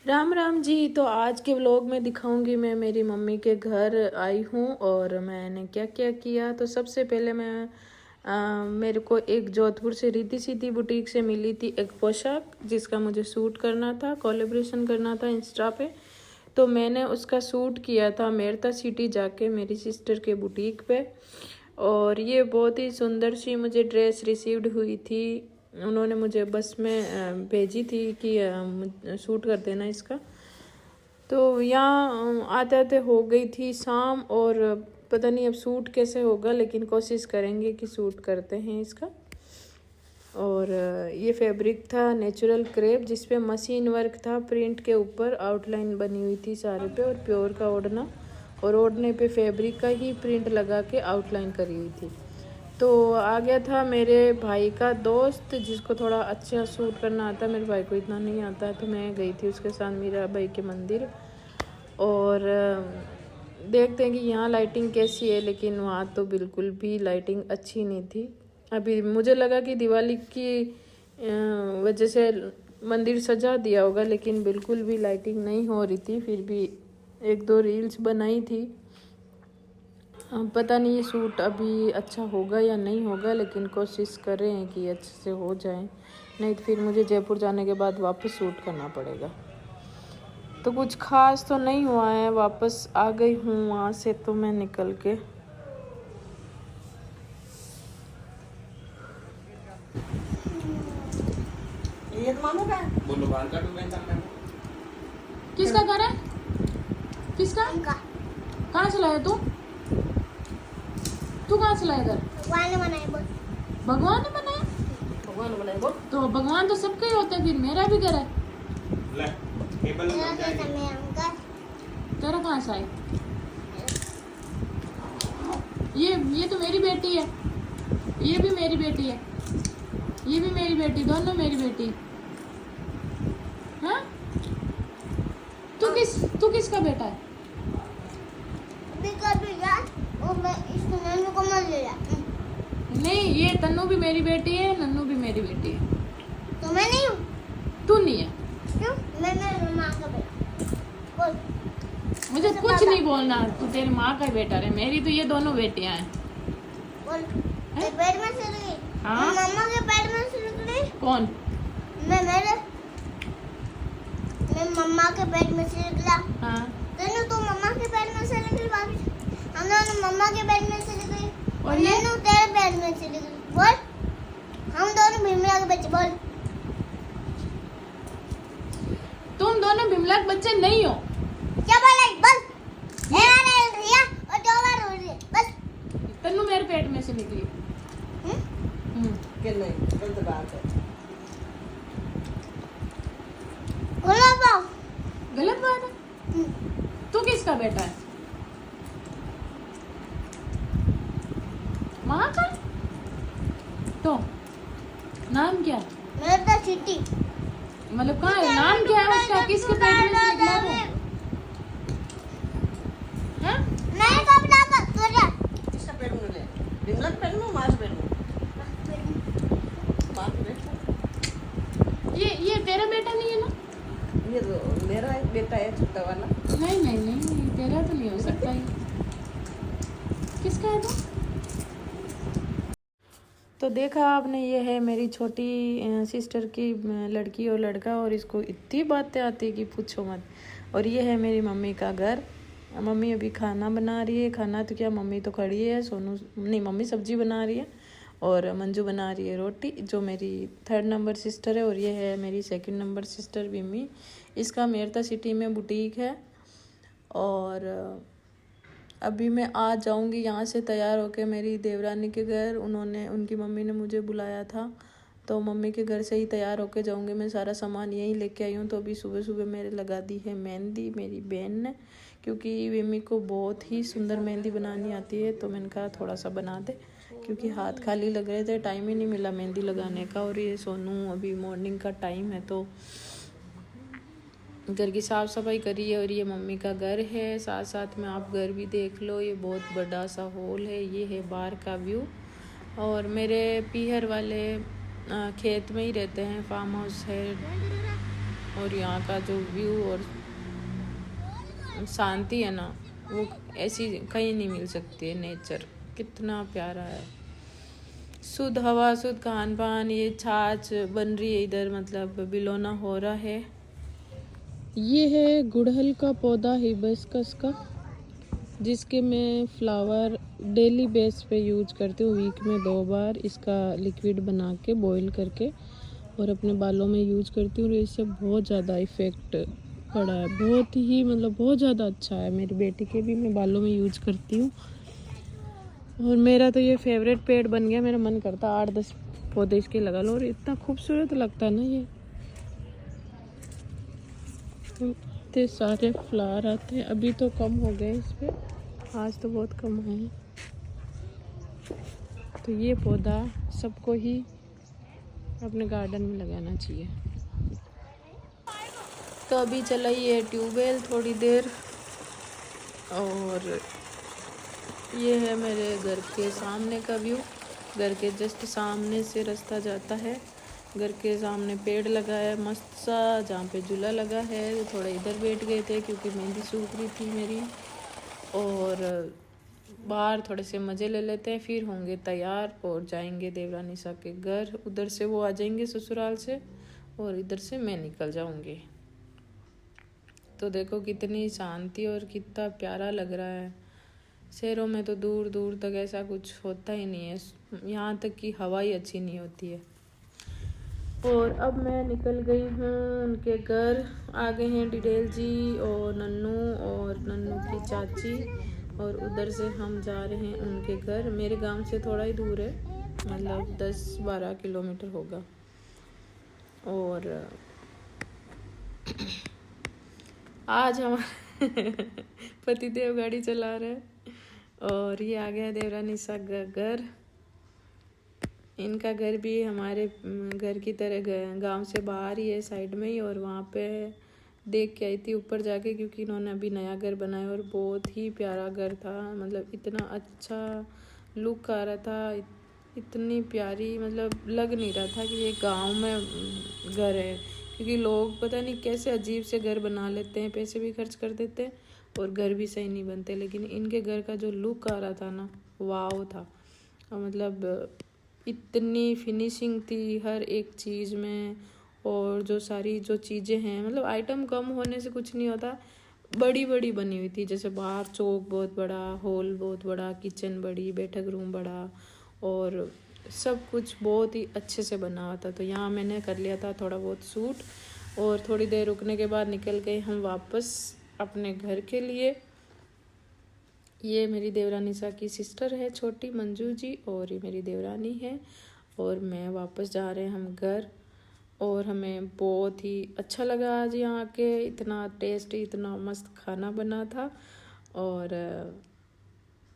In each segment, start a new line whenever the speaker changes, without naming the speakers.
राम राम जी। तो आज के व्लॉग में दिखाऊंगी मैं मेरी मम्मी के घर आई हूँ और मैंने क्या क्या किया। तो सबसे पहले मैं मेरे को एक जोधपुर से रिद्धि सिद्धि बुटीक से मिली थी एक पोशाक जिसका मुझे सूट करना था, कोलैबोरेशन करना था इंस्टा पे। तो मैंने उसका सूट किया था मेरता सिटी जाके मेरी सिस्टर के बुटीक पे। और ये बहुत ही सुंदर सी मुझे ड्रेस रिसीव्ड हुई थी। उन्होंने मुझे बस में भेजी थी कि शूट कर देना इसका। तो यहाँ आते आते हो गई थी शाम और पता नहीं अब सूट कैसे होगा, लेकिन कोशिश करेंगे कि सूट करते हैं इसका। और ये फैब्रिक था नेचुरल क्रेप जिसपे मशीन वर्क था, प्रिंट के ऊपर आउटलाइन बनी हुई थी सारे पे, और प्योर का ओढ़ना और ओढ़ने पे फैब्रिक का ही प्रिंट लगा के आउटलाइन करी हुई थी। तो आ गया था मेरे भाई का दोस्त जिसको थोड़ा अच्छा सूट करना आता है, मेरे भाई को इतना नहीं आता है। तो मैं गई थी उसके साथ मीरा भाई के मंदिर और देखते हैं कि यहाँ लाइटिंग कैसी है, लेकिन वहाँ तो बिल्कुल भी लाइटिंग अच्छी नहीं थी। अभी मुझे लगा कि दिवाली की वजह से मंदिर सजा दिया होगा, लेकिन बिल्कुल भी लाइटिंग नहीं हो रही थी। फिर भी एक दो रील्स बनाई थी। पता नहीं ये सूट अभी अच्छा होगा या नहीं होगा, लेकिन कोशिश कर रहे हैं कि अच्छे से हो जाए, नहीं तो फिर मुझे जयपुर जाने के बाद वापस सूट करना पड़ेगा। तो कुछ खास तो नहीं हुआ है, वापस आ गई हूँ वहाँ से तो मैं निकल के।
ये तो मामू का है।
बोलो बाल काटो मैं
किसका घर है? किसका? कहाँ से लाया तू? तू कहाँ से लाया घर?
भगवान ने बनाया बोल।
भगवान ने बनाया?
भगवान ने बनाया बोल।
तो भगवान तो सबके ही होते हैं, फिर मेरा भी घर है।
ले टेबल
मेरा
लग
कैसा
जाएगी।
मेरा अंकल?
तेरा कहाँ से आया? ये तो मेरी बेटी है, ये भी मेरी बेटी है, ये भी मेरी बेटी, दोनों मेरी बेटी। हाँ? तू किसका बेटा है?
कभी यार वो मैं इसको नन्नू को मत ले जा।
नहीं, ये तन्नू भी मेरी बेटी है, नन्नू भी मेरी बेटी है।
तो मैं नहीं हूँ।
तू नहीं है।
क्यों? मैं माँ का बेटा। बोल।
मुझे
कैसे
कुछ
पापा?
नहीं बोलना, तू तेरी माँ का बेटा है, मेरी तो ये दोनों बेटियां हैं।
बोल। तेरे पेट में से निकली?
हाँ?
मैं मम्मा के पेट में से निकली?
कौन?
मैं मम्मा के पेट में से निकला।
हाँ।
नन्नू तू मम्मा के पेट में से निकली वापस। हम दोनों मम्मा के पेट में से निकली
और ये?
नन्नू तेरे पेट में से निकली। बोल। हम दोनों भीमला के बच्चे। बोल।
तुम दोनों बिमला के बच्चे नहीं हो।
क्या बोला? बोल। मेरा नहीं उड़ रही है और दो बार उड़ रही है बस।
तन्नू मेरे पेट में से निकली।
के नहीं गलत बात है।
बोलो पाओ।
गलत बात है। तू किसका बेटा है? माँ का? तो नाम क्या?
मेरा तो चिट्टी।
मतलब कहाँ है? नाम क्या है उसका? किसके पेट में से निकला वो? हाँ?
नहीं कपड़ा का तुझे।
किसका पेट में ले? बिमला के पेट में, माँ के पेट में? माँ के पेट में।
ये तेरा बेटा नहीं है ना?
ये तो मेरा एक बेटा है छोटा वाला।
नहीं, तेरा तो नहीं हो सकता ये। किसका है तो देखा आपने, ये है मेरी छोटी सिस्टर की लड़की और लड़का, और इसको इतनी बातें आती है कि पूछो मत। और ये है मेरी मम्मी का घर। मम्मी अभी खाना बना रही है। खाना तो क्या, मम्मी तो खड़ी है, सोनू नहीं, मम्मी सब्जी बना रही है और मंजू बना रही है रोटी, जो मेरी 3rd नंबर सिस्टर है। और ये है मेरी 2nd नंबर सिस्टर विमी। इसका मेरता सिटी में बुटीक है। और अभी मैं आ जाऊंगी यहाँ से तैयार होके मेरी देवरानी के घर। उनकी मम्मी ने मुझे बुलाया था, तो मम्मी के घर से ही तैयार होके जाऊंगी। मैं सारा सामान यहीं लेके आई हूँ। तो अभी सुबह सुबह मेरे लगा दी है मेहंदी मेरी बहन ने, क्योंकि विमी को बहुत ही सुंदर मेहंदी बनानी आती है। तो मैंने कहा थोड़ा सा बना दे, क्योंकि हाथ खाली लग रहे थे, टाइम ही नहीं मिला मेहंदी लगाने का। और ये सोनू अभी मॉर्निंग का टाइम है तो घर की साफ़ सफाई करी है। और ये मम्मी का घर है, साथ साथ में आप घर भी देख लो। ये बहुत बड़ा सा हॉल है, ये है बाहर का व्यू। और मेरे पीहर वाले खेत में ही रहते हैं, फार्म हाउस है। और यहाँ का जो व्यू और शांति है ना, वो ऐसी कहीं नहीं मिल सकती है। नेचर कितना प्यारा है, शुद्ध हवा, शुद्ध खान पान। ये छाछ बन रही है इधर, मतलब बिलोना हो रहा है। ये है गुड़हल का पौधा हिबिस्कस का, जिसके मैं फ्लावर डेली बेस पे यूज करती हूँ। वीक में 2 बार इसका लिक्विड बना के बॉईल करके और अपने बालों में यूज करती हूँ। और इससे बहुत ज़्यादा इफ़ेक्ट पड़ा है, बहुत ही मतलब बहुत ज़्यादा अच्छा है। मेरी बेटी के भी मैं बालों में यूज करती हूँ। और मेरा तो ये फेवरेट पेड़ बन गया। मेरा मन करता 8-10 पौधे इसके लगा लो। और इतना खूबसूरत लगता है ना ये, इतने सारे फ्लावर आते हैं। अभी तो कम हो गए इस पे, आज तो बहुत कम हुए हैं। तो ये पौधा सबको ही अपने गार्डन में लगाना चाहिए। तो अभी चला ये ट्यूबवेल थोड़ी देर, और ये है मेरे घर के सामने का व्यू। घर के जस्ट सामने से रास्ता जाता है। घर के सामने पेड़ लगा है मस्त सा, जहाँ पे झूला लगा है। थोड़ा इधर बैठ गए थे क्योंकि मेहंदी सूख रही थी मेरी। और बाहर थोड़े से मज़े ले लेते हैं, फिर होंगे तैयार और जाएंगे देवरानी सा के घर। उधर से वो आ जाएंगे ससुराल से और इधर से मैं निकल जाऊंगी। तो देखो कितनी शांति और कितना प्यारा लग रहा है। शहरों में तो दूर दूर तक ऐसा कुछ होता ही नहीं है, यहाँ तक कि हवा ही अच्छी नहीं होती है। और अब मैं निकल गई हूँ उनके घर। आ गए हैं डिटेल जी और नन्नू और नन्नू की चाची, और उधर से हम जा रहे हैं उनके घर। मेरे गांव से थोड़ा ही दूर है, मतलब 10-12 किलोमीटर होगा। और आज हमारे पतिदेव गाड़ी चला रहे हैं। और ये आ गया देवरानी सा घर। इनका घर भी हमारे घर की तरह गांव से बाहर ही है, साइड में ही। और वहाँ पे देख के आई थी ऊपर जाके, क्योंकि इन्होंने अभी नया घर बनाया और बहुत ही प्यारा घर था। मतलब इतना अच्छा लुक आ रहा था, इतनी प्यारी, मतलब लग नहीं रहा था कि ये गांव में घर है। क्योंकि लोग पता नहीं कैसे अजीब से घर बना लेते हैं, पैसे भी खर्च कर देते हैं और घर भी सही नहीं बनते। लेकिन इनके घर का जो लुक आ रहा था ना, वाव था। और मतलब इतनी फिनिशिंग थी हर एक चीज़ में। और जो सारी जो चीज़ें हैं, मतलब आइटम कम होने से कुछ नहीं होता, बड़ी बड़ी बनी हुई थी। जैसे बाहर चौक बहुत बड़ा, हॉल बहुत बड़ा, किचन बड़ी, बैठक रूम बड़ा, और सब कुछ बहुत ही अच्छे से बना हुआ था। तो यहाँ मैंने कर लिया था थोड़ा बहुत शूट। और थोड़ी देर रुकने के बाद निकल गए हम वापस अपने घर के लिए। ये मेरी देवरानी सा की सिस्टर है छोटी, मंजू जी, और ये मेरी देवरानी है। और मैं वापस जा रहे हैं हम घर। और हमें बहुत ही अच्छा लगा आज यहाँ आके, इतना टेस्टी, इतना मस्त खाना बना था। और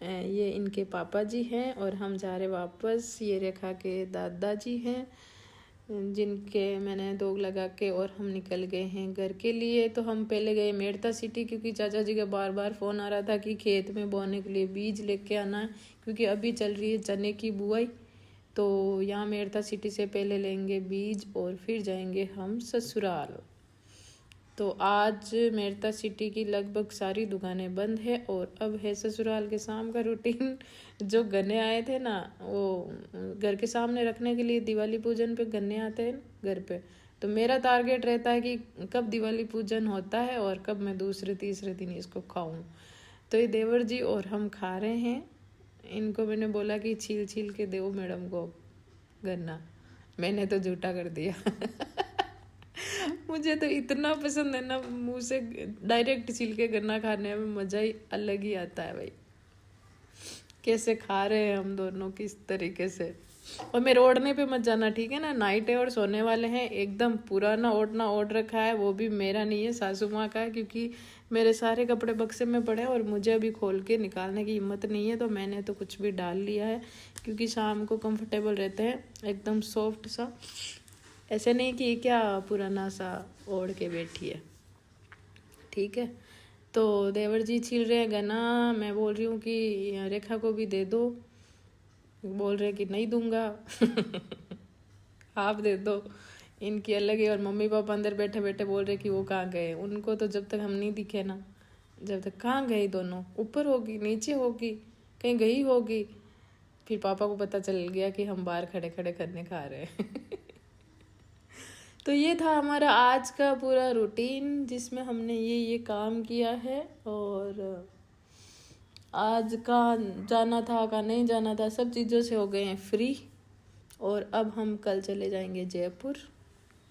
ये इनके पापा जी हैं और हम जा रहे वापस। ये रेखा के दादाजी हैं जिनके मैंने दोग लगा के, और हम निकल गए हैं घर के लिए। तो हम पहले गए मेड़ता सिटी, क्योंकि चाचा जी का बार बार फ़ोन आ रहा था कि खेत में बोने के लिए बीज लेके आना है, क्योंकि अभी चल रही है चने की बुआई। तो यहाँ मेड़ता सिटी से पहले लेंगे बीज और फिर जाएंगे हम ससुराल। तो आज मेड़ता सिटी की लगभग सारी दुकानें बंद है और अब है ससुराल के शाम का रूटीन। जो गन्ने आए थे ना, वो घर के सामने रखने के लिए दिवाली पूजन पे गन्ने आते हैं घर पे। तो मेरा टारगेट रहता है कि कब दिवाली पूजन होता है और कब मैं दूसरे तीसरे दिन इसको खाऊं। तो ये देवर जी और हम खा रहे हैं। इनको मैंने बोला कि छील छील के दो मैडम को गन्ना, मैंने तो झूठा कर दिया। मुझे तो इतना पसंद है ना, मुंह से डायरेक्ट छील के गन्ना खाने में मज़ा ही अलग ही आता है भाई। कैसे खा रहे हैं हम दोनों, किस तरीके से। और मेरे ओढ़ने पे मत जाना, ठीक है ना, नाइट है और सोने वाले हैं। एकदम पुराना ओढ़ना ओढ़ रखा है, वो भी मेरा नहीं है, सासू माँ का है। क्योंकि मेरे सारे कपड़े बक्से में पड़े हैं और मुझे अभी खोल के निकालने की हिम्मत नहीं है। तो मैंने तो कुछ भी डाल लिया है, क्योंकि शाम को कंफर्टेबल रहते हैं, एकदम सॉफ्ट सा। ऐसे नहीं कि क्या पुराना सा ओढ़ के बैठी है, ठीक है। तो देवर जी छील रहे हैं गन्ना। मैं बोल रही हूँ कि रेखा को भी दे दो, बोल रहे कि नहीं दूंगा। आप दे दो। इनकी अलग है। और मम्मी पापा अंदर बैठे बैठे बोल रहे कि वो कहाँ गए। उनको तो जब तक हम नहीं दिखे ना, जब तक कहाँ गई दोनों, ऊपर होगी नीचे होगी कहीं गई होगी। फिर पापा को पता चल गया कि हम बाहर खड़े खड़े खाने खा रहे हैं। तो ये था हमारा आज का पूरा रूटीन जिसमें हमने ये काम किया है। और आज का जाना था का नहीं जाना था सब चीज़ों से हो गए हैं फ्री। और अब हम कल चले जाएंगे जयपुर।